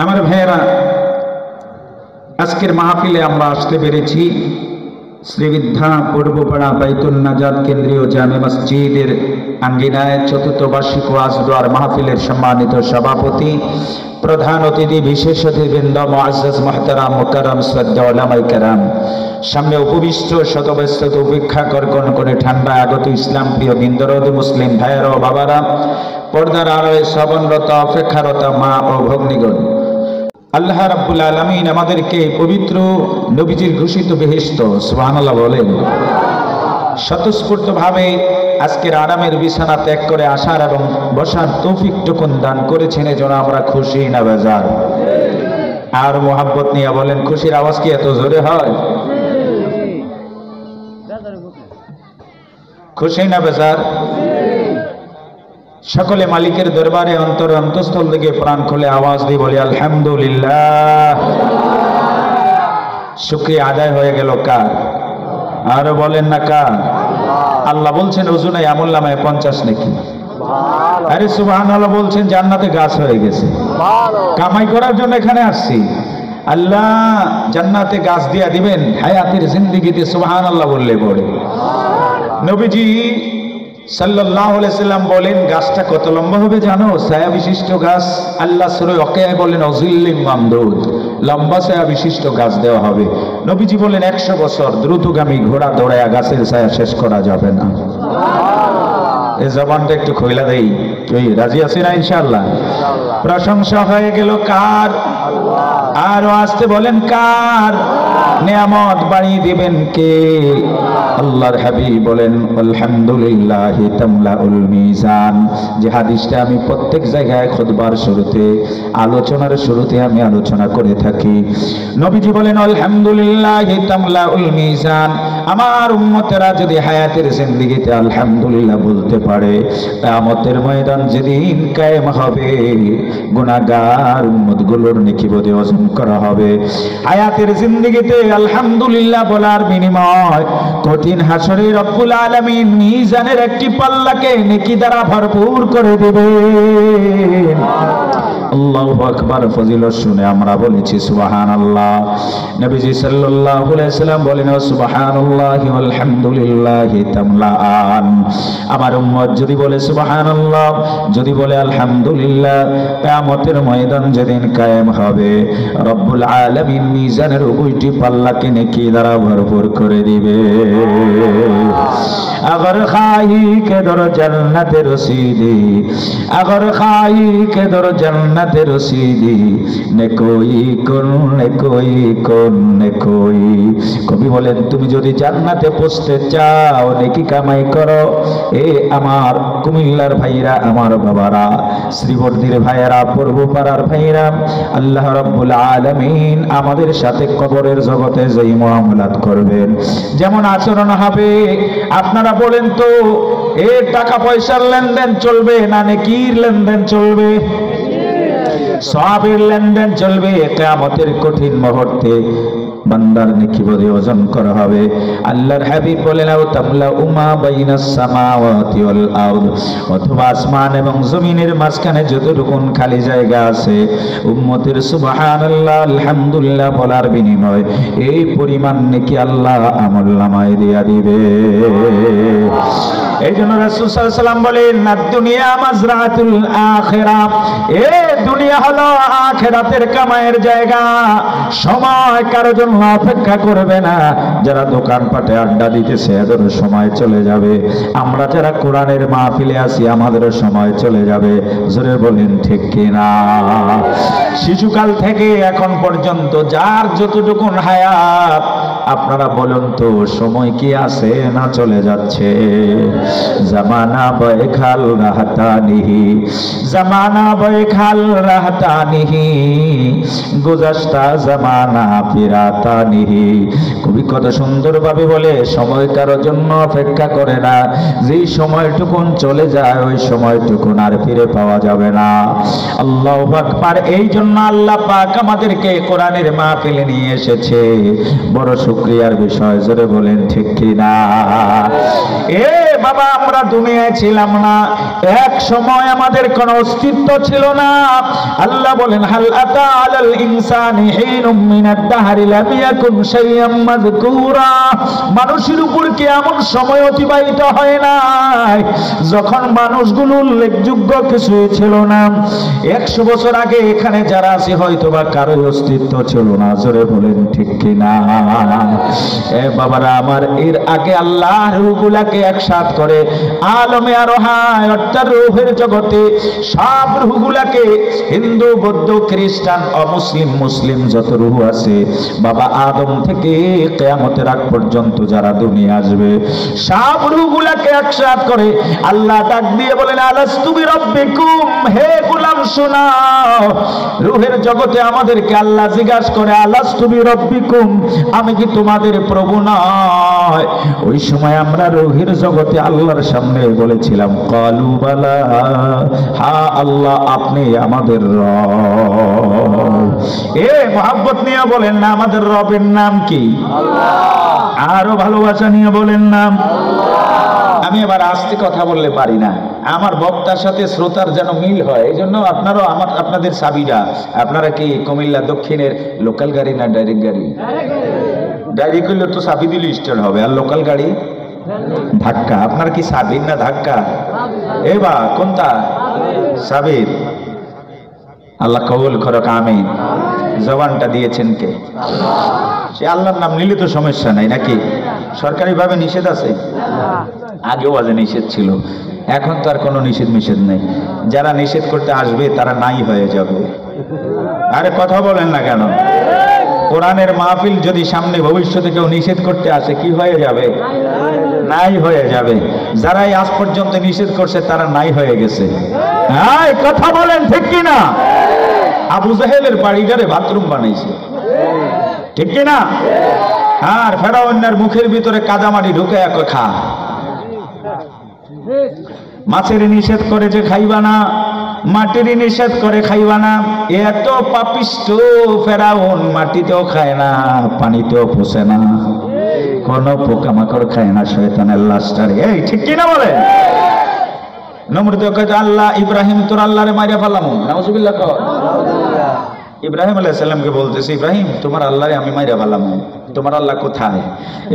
আমার ভাইয়েরা, আজকের মাহফিলে আমরা আসতে পেরেছি শ্রীবিদ্যা পূর্বপাড়া বাইতুল নাজাত কেন্দ্রীয় জামে মসজিদের আঙ্গিনায় চতুর্থ বার্ষিক ওয়াজ দোয়ার মাহফিলের সম্মানিত সভাপতি, প্রধান অতিথি, বিশেষ অতিথিবৃন্দ, মুআজ্জাজ মুহতারাম মুকাররম শ্রদ্ধা উলামায়ে কেরাম, সামনে উপবিষ্ট শতব্যস্ততা উপেক্ষা করে ঠান্ডা আগত ইসলাম প্রিয় দিনদরদ মুসলিম ভাইয়েরা ও বাবারা, পর্দার আড়ালে শ্রবণরত অপেক্ষারত মা ও ভগ্নীগণ, আল্লাহ রাব্বুল আলামিন আমাদেরকে পবিত্র নবীজির ঘোষিত বেহেশত সুবহানাল্লাহ বলেন স্বতঃস্ফূর্তভাবে আজকের আরামের বিছানা ত্যাগ করে আসার এবং বসার তৌফিকটুকুন দান করেছেন। এজন্য আমরা খুশি না বেজার? আর মোহাব্বত নিয়ে বলেন, খুশির আওয়াজ কি এত জোরে হয়? খুশি না বেজার? সকলে মালিকের দরবারে অন্তর অন্তঃস্থল থেকে প্রাণ খুলে আওয়াজ দিয়ে বলি আলহামদুলিল্লাহ। শুকরিয়া আদায় হয়ে গেল কার? আরো বলেন না কার? আল্লাহ বলছেন ওজনে আমল নামায় 50 নাকি? আরে সুবহানাল্লাহ বলছেন জান্নাতে গাছ হয়ে গেছে। কামাই করার জন্য এখানে আসছি, আল্লাহ জান্নাতে গাছ দিয়া দিবেন হায়াতের জিন্দেগিতে। সুবহানাল্লাহ বললে পড়ে নবীজি সাল্লাল্লাহু আলাইহি সাল্লাম বলেন, গাছটা কত লম্বা হবে জানো? ছায়া বিশিষ্ট গাছ। আল্লাহ সূরা ওয়াকিয়ায় বলেন ওযিল্লিম মামদুদ, লম্বা ছায়া বিশিষ্ট গাছ দেওয়া হবে। নবীজি বলেন 100 বছর দ্রুতগামী ঘোড়া দৌড়ায়া গাছের ছায়া শেষ করা যাবে না। এই জবানটা একটু খোলা দেই, তুই রাজি আছি না? ইনশাআল্লাহ। প্রশংসা হয়ে গেল কার? আর আসতে বলেন কার? নিয়ামত বাড়িয়ে দিবেন কে? আল্লাহর হাবিব বলেন আলহামদুলিল্লাহি তামলাউল মিজান। যে হাদিসটা আমি প্রত্যেক জায়গায় খুতবার শুরুতে, আলোচনার শুরুতে আমি আলোচনা করে থাকি। নবীজি বলেন আলহামদুলিল্লাহি তামলাউল মিজান। আমার উম্মতেরা যদি হায়াতের জিন্দেগিতে আলহামদুলিল্লাহ বলতে পারে, কিয়ামতের ময়দান যেদিন কায়েম হবে, গুনাহগার উম্মতগুলোর নেকি বোধে ওজন করা হবে। হায়াতের জিন্দেগিতে আলহামদুলিল্লাহ বলার বিনিময় কঠিন হাসরে রব্বুল আলামিন মিজানের একটি পাল্লাকে নেকি দ্বারা ভরপুর করে দেবেন। আল্লাহু আকবার। ফজিলত শুনে আমরা বলেছি সুবহানাল্লাহ। নবীজি সাল্লাল্লাহু আলাইহি সাল্লাম বলেন সুবহানাল্লাহি ওয়াল হামদুলিল্লাহি তামলাআন। আমার উম্মত যদি বলে সুবহানাল্লাহ, যদি বলে আলহামদুলিল্লাহ, কিয়ামতের ময়দান যেদিন কায়েম হবে, রব্বুল আলামিন মিজানের উভয়টি পাল্লাকে নেকি দ্বারা ভরপুর করে দিবে। अगर खाही के दर जन्नत रसीदी, अगर खाही के दर जन्नत रसीदी, ने कोई कुन ने कोई कुन ने कोई। কবি বলেন তুমি যদি জান্নাতে পৌঁছতে চাও, নেকি কামাই করো। এ আমার কুমিল্লার ভাইরা, আমার বাবারা, শ্রীবর্ধীর ভাইরা, পূর্বপাড়ার ভাইরা, আল্লাহ রাব্বুল আলামিন আমাদের সাথে কবরের জগতে যেই মুআমালাত করবেন, যেমন আচরণ হবে, আপনারা বলেন তো এ টাকা পয়সার লেনদেন চলবে না নেকির লেনদেন চলবে? সওয়াবের লেনদেন চলবে। কিয়ামতের কঠিন মুহূর্তে বান্দার নেকি বোধে ওজন করা হবে। আল্লাহর হাবিব বলেন আও তামলা উমা বাইনাস সামাওয়াতি ওয়াল আরদ, অথবা আসমান এবং জমিনের মাঝখানে যতটুকু খালি জায়গা আছে, উম্মতের সুবহানাল্লাহ আলহামদুলিল্লাহ বলার বিনিময় এই পরিমাণ নেকি আল্লাহ আমলনামায় দিয়া দিবে। এই জন্য রাসূল সাল্লাল্লাহু আলাইহি ওয়াসাল্লাম বলেন না দুনিয়া মাজরাতুল আখিরাহ, এই দুনিয়া হলো আখিরাতের কামাইয়ের জায়গা। সময় কারো জন্য অপেক্ষা করবে না। যারা দোকানপাটে আড্ডা দিতেছে এদেরও সময় চলে যাবে। আমরা যারা কোরআনের মাহফিলে আছি আমাদেরও সময় চলে যাবে। জোরে বলেন ঠিক কিনা? শিশুকাল থেকে এখন পর্যন্ত যার যতটুকু হায়াত, আপনারা বলুন তো সময় কি আছে না চলে যাচ্ছে? জামানা বয়খাল রাহতানিহি, জামানা বয়খাল রাহতানিহি, গুজাশতা জামানা ফিরাতানিহি। কবি কত সুন্দর ভাবে বলে, সময় কারোর জন্য অপেক্ষা করে না। যেই সময়টুকুন চলে যায় ওই সময়টুকুন আর ফিরে পাওয়া যাবে না। আল্লাহু আকবার। এই জন্য আল্লাহ পাক আমাদেরকে কোরআনের মাহফিলে নিয়ে এসেছে। বড় শুকরিয়ার বিষয়। জোরে বলেন ঠিক কিনা? এ বাবা, আমরা দুনিয়ায় ছিলাম না, এক সময় আমাদের কোনো অস্তিত্ব ছিল না। আল্লাহ বলেন, হাল আতা আলাল ইনসানি হিনুম মিনাদ দাহরি লাম ইয়াকুন শাইয়াম মাযকুরা। মানুষের উপর কি এমন সময় অতিবাহিত হয় নাই যখন মানুষগুলো উল্লেখযোগ্য কিছুই ছিল না? 100 বছর আগে এখানে যারা আছে হয়তো বা কারো অস্তিত্ব ছিল না। জোরে বলেন ঠিক কিনা? এ বাবারা আমার, এর আগে আল্লাহ রূহগুলাকে একসাথ করে আলমে আরোহায় অর্থাৎ রূহের জগতে সব রূহগুলাকে, হিন্দু বৌদ্ধ খ্রিস্টান অমুসলিম মুসলিম যত রূহ আছে বাবা, আদম থেকে কিয়ামতের আগ পর্যন্ত যারা দুনিয়া আসবে সব রূহগুলাকে একসাথ করে আল্লাহ ডাক দিয়ে বলেন, আলাস্তু বিরাব্বিকুম, হে গোলাম শোনাও। রূহের জগতে আমাদেরকে আল্লাহ জিজ্ঞাসা করে, আলাস্তু বিরাব্বিকুম, আমি কি তোমাদের প্রভু নয়? ওই সময় আমরা রূহের জগতে আল্লাহর সামনে বলেছিলাম, কালু বালা, হ্যাঁ আল্লাহ আপনি আমাদের রব। এ মহব্বত নিয়ে বলেন না আমাদের রবের নাম কি? আল্লাহ। আরো ভালোবাসা নিয়ে বলেন নাম আল্লাহ। আমি এবার আস্তে কথা বললে পারি না, আমার বক্তার সাথে শ্রোতার যেন মিল হয়, এই জন্য আপনারাও আপনাদের সাবিরা। আপনারা কি কুমিল্লা দক্ষিণের লোকাল গাড়ি না ডাইরেক্ট গাড়ি? ডাইরেক্ট করলে তো সাবি দিলে স্টার্ট হবে, আর লোকাল গাড়ি ধাক্কা। আপনার কি সাবির না ধাক্কা? এবার কোনটা? সাবির। আল্লাহ কবুল করুক, আমিন। জবানটা দিয়েছেন কে? সে আল্লাহর নাম নিলে তো সমস্যা নাই নাকি? সরকারিভাবে নিষেধ আছে? আগেও আজ নিষেধ ছিল, এখন তো আর কোনো নিষেধ নেই। যারা নিষেধ করতে আসবে তারা নাই হয়ে যাবে। আরে কথা বলেন না কেন? কোরআনের মাহফিল যদি সামনে ভবিষ্যতে কেউ নিষেধ করতে আসে কি হয়ে যাবে? নাই হয়ে যাবে। যারাই আজ পর্যন্ত নিষেধ করছে তারা নাই হয়ে গেছে। হ্যাঁ, কথা বলেন ঠিক কিনা? আবু জাহেলের বাড়িটারে বাথরুম বানাইছে, ঠিক কিনা? আর ফেরাউনের মুখের ভিতরে কাদামাটি ঢুকে এক খা। মাছের নিষেধ করে যে খাইবা না, মাটির নিষেধ করে খাইবা না। এত পাপিষ্ট ফেরাউন, মাটিতেও খায় না, পানিতেও পোষে না, কোন পোকামাকড় খায় না, শয়তানের লাশটারে। এই ঠিক কিনা বলে? নমরুদ কয়, আল্লাহ ইব্রাহিম তোর আল্লাহরে মাইরা ফেলাম। নাউজুবিল্লাহ। ইব্রাহিম আলাইহিস সালামকে বলতেছে, ইব্রাহিম তোমার আল্লাহরে আমি মাইরা ফেলাম, তোমার আল্লাহ কোথায়?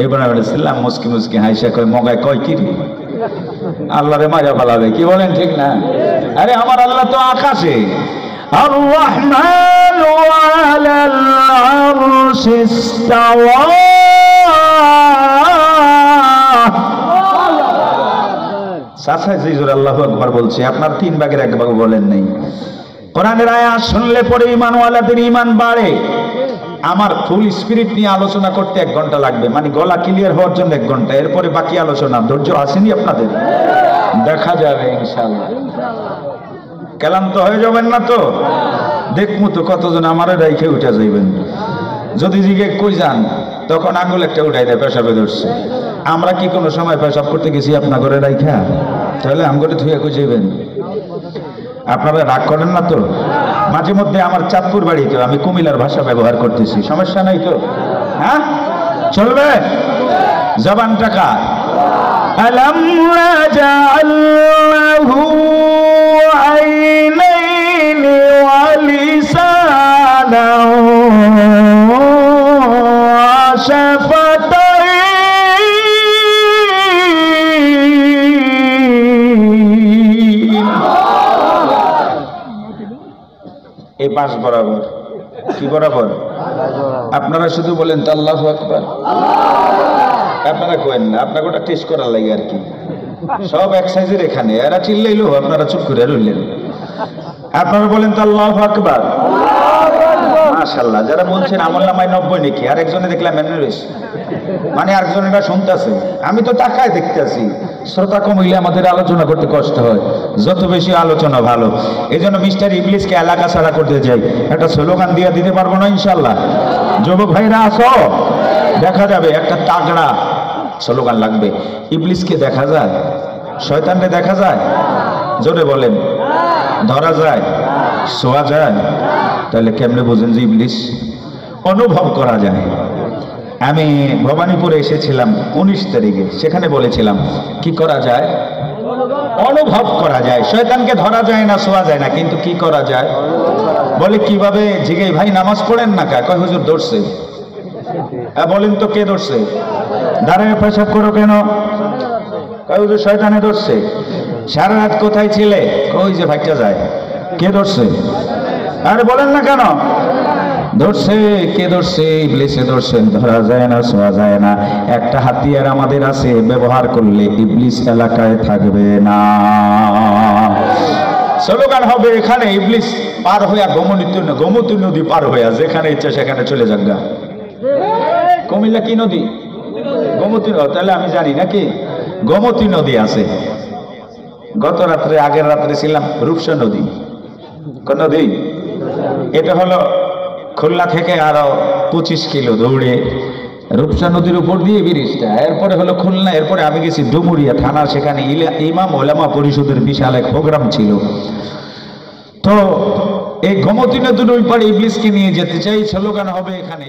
ইব্রাহিম আলাইহিস সালাম মুস্কি মুস্কি হাসে কয়, মগায় কয় কি রে, আল্লাহরে মাইরা ফেলাবে? কি বলেন ঠিক না? আরে আমার আল্লাহ তো আকাশে। আর-রাহমানু আলাল আরশি ইসতাওয়া। সাসা জিজুর আল্লাহু আকবার বলছে, আপনার 3 ভাগের 1 ভাগ বলেন নাই। কোরআনের আয়াত শুনলে পরে ঈমানওয়ালাদের ঈমান বাড়ে। আমার ফুল স্পিরিট নিয়ে আলোচনা করতে 1 ঘন্টা লাগবে, মানে গলা ক্লিয়ার হওয়ার জন্য 1 ঘন্টা, এরপরে বাকি আলোচনা। ধৈর্য আসেনি আপনাদের? দেখা যাবে ইনশাআল্লাহ। ক্লান্ত হয়ে যাবেন না তো? দেখমু তো কতজন আমারে রাইখে উঠে যাইবেন। যদি জিগে কই যান তখন আঙ্গুল একটা উঠাই দেয়, পেশাবে ধরছে। আমরা কি কোনো সময় পেশাব করতে গেছি আপনার ঘরে রাইখা? তাহলে আমগরে ধুয়ে কই যাইবেন? আপনারা রাগ করেন না তো? মাঝে মধ্যে আমার চাঁদপুর বাড়ি, তো আমি কুমিল্লার ভাষা ব্যবহার করতেছি, সমস্যা নাই তো? হ্যাঁ, চলবে? জবান টাকা। আলাম নাজআলহু আইনাইনি ওয়া লিসানাহু ওয়া শাফাতাইন। এই পাশ বরাবর। কি বরাবর? আপনারা শুধু বলেন তো আল্লাহু আকবার। আপনারা কইেন না, আপনাকে ওটা টেস্ট করার লাগে আর কি। সব এক সাইজের এখানে, এরা চিল্লাইলো, আপনারা চুপ করে রইলেন। আপনারা বলেন তো আল্লাহু আকবার। মাশাআল্লাহ। যারা বলছেন আমল নামায় 90 নাকি, আর একজনে দেখলাম এমনি, মানে আরেকজন এটা শুনতেছে, আমি তো তাকায় দেখতেছি। শ্রোতা কম হইলে আমাদের আলোচনা করতে কষ্ট হয়, যত বেশি আলোচনা ভালো। এই জন্য মিস্টার ইবলিসকে এলাকা ছাড়া করতে যাই, একটা স্লোগান দিয়ে দিতে পারবো না ইনশাল্লাহ? যুবক ভাইরা আসো, দেখা যাবে একটা তাগড়া স্লোগান লাগবে। ইবলিসকে দেখা যায়, শয়তানকে দেখা যায়? জোরে বলেন। ধরা যায়, ছোঁয়া যায়? তাহলে কেমনে বুঝেন যে ইবলিস? অনুভব করা যায়। আমি ভবানীপুরে এসেছিলাম 19 তারিখে, সেখানে বলেছিলাম কি করা যায়, অনুভব করা যায়, শয়তানকে ধরা যায় না, ছোঁয়া যায় না, কিন্তু কি করা যায়। বলে কিভাবে, জিজ্ঞেস ভাই নামাজ পড়েন না কা, কয় হুজুর ধরছে। বলেন তো কে ধরছে, দাঁড়ায় পেশাব করো কেন, কয় হুজুর শয়তানে ধরছে। সারা রাত কোথায় ছিলে, ওই যে ভাইটা যায়। কে ধরছে, আরে বলেন না কেন, ধরছে। কে ধরছে, ইবলিসে ধরছে, ধরা যায় না, ছোঁয়া যায় না। একটা হাতিয়ার আমাদের আছে, ব্যবহার করলে ইবলিস এলাকায় থাকবে না। স্লোগান হবে এখানে ইবলিস পার হইয়া গোমতী নদী পার হইয়া যেখানে ইচ্ছা সেখানে চলে যাক গা। কুমিল্লা কি নদী, গোমতী নদী, তাহলে আমি জানি নাকি গোমতী নদী আছে। গত রাত্রে, আগের রাত্রে ছিলাম রূপসা নদী। কোন নদী, এটা হলো খুলনা থেকে আরো 25 কিলো দৌড়ে রূপসা নদীর উপর দিয়ে ব্রিজটা, এরপরে হলো খুলনা, এরপরে আমি গেছি ডুমুরিয়া থানা, সেখানে ইমাম ওলামা পরিষদের বিশাল এক প্রোগ্রাম ছিল। তো এই গোমতী নদীর ওই পারে ইবলিসকে নিয়ে যেতে চাই, স্লোগান হবে এখানে।